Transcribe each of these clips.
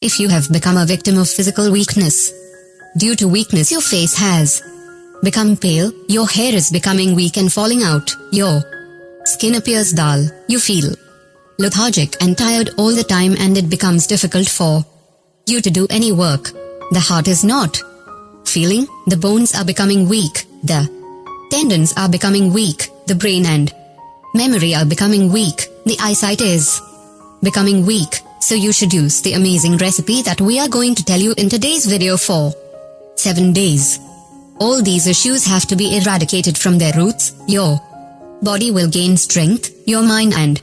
If you have become a victim of physical weakness, due to weakness your face has become pale, your hair is becoming weak and falling out, your skin appears dull, you feel lethargic and tired all the time, and it becomes difficult for you to do any work. The heart is not feeling, the bones are becoming weak, the tendons are becoming weak, the brain and memory are becoming weak, the eyesight is becoming weak. So you should use the amazing recipe that we are going to tell you in today's video for 7 days. All these issues have to be eradicated from their roots. Your body will gain strength, your mind and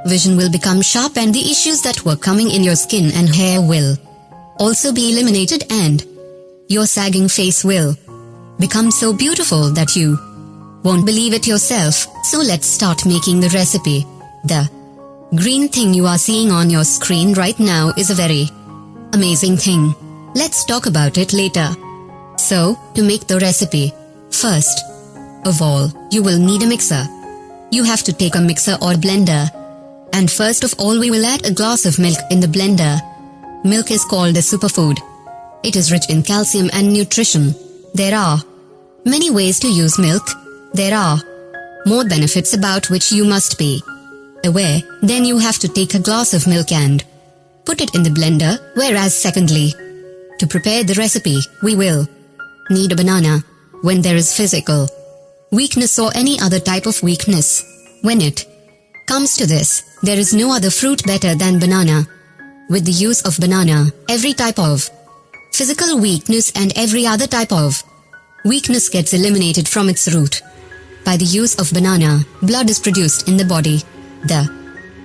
vision will become sharp, and the issues that were coming in your skin and hair will also be eliminated, and your sagging face will become so beautiful that you won't believe it yourself. So let's start making the recipe. The green thing you are seeing on your screen right now is a very amazing thing. Let's talk about it later. So, to make the recipe, first of all, you will need a mixer. You have to take a mixer or blender. And first of all, we will add a glass of milk in the blender. Milk is called a superfood. It is rich in calcium and nutrition. There are many ways to use milk. There are more benefits about which you must be aware. Then you have to take a glass of milk and put it in the blender. Whereas secondly, to prepare the recipe, we will need a banana. When there is physical weakness or any other type of weakness, when it comes to this, there is no other fruit better than banana. With the use of banana, every type of physical weakness and every other type of weakness gets eliminated from its root. By the use of banana, blood is produced in the body. The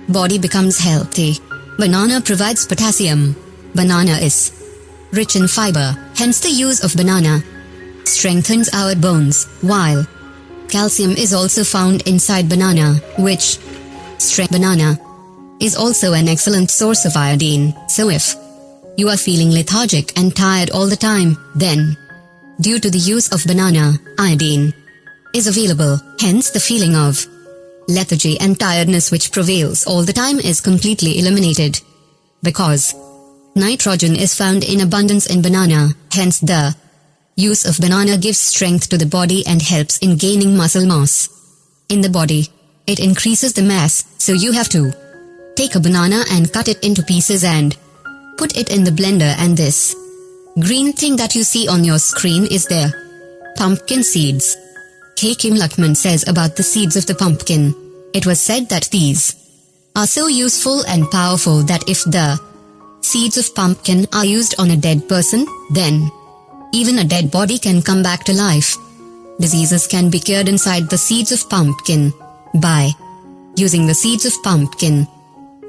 body becomes healthy. Banana provides potassium. Banana is rich in fiber, hence the use of banana strengthens our bones, while calcium is also found inside banana, which banana is also an excellent source of iodine. So if you are feeling lethargic and tired all the time, then due to the use of banana, iodine is available, hence the feeling of lethargy and tiredness which prevails all the time is completely eliminated. Because nitrogen is found in abundance in banana, hence the use of banana gives strength to the body and helps in gaining muscle mass in the body. It increases the mass, so you have to take a banana and cut it into pieces and put it in the blender, and this green thing that you see on your screen is their pumpkin seeds. K. Kim Luckman says about the seeds of the pumpkin. It was said that these are so useful and powerful that if the seeds of pumpkin are used on a dead person, then even a dead body can come back to life. Diseases can be cured inside the seeds of pumpkin. By using the seeds of pumpkin,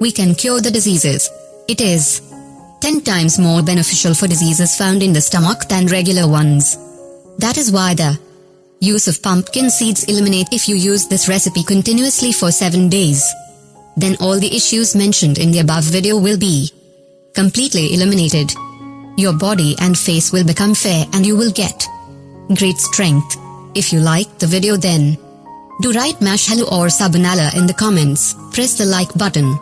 we can cure the diseases. It is 10 times more beneficial for diseases found in the stomach than regular ones. That is why the use of pumpkin seeds eliminate. If you use this recipe continuously for 7 days, then all the issues mentioned in the above video will be completely eliminated. Your body and face will become fair and you will get great strength. If you like the video, then do write mash hello or sabanala in the comments. Press the like button.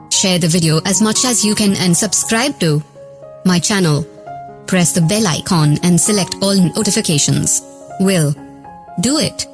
Share the video as much as you can and subscribe to my channel. Press the bell icon and select all notifications. Will do it.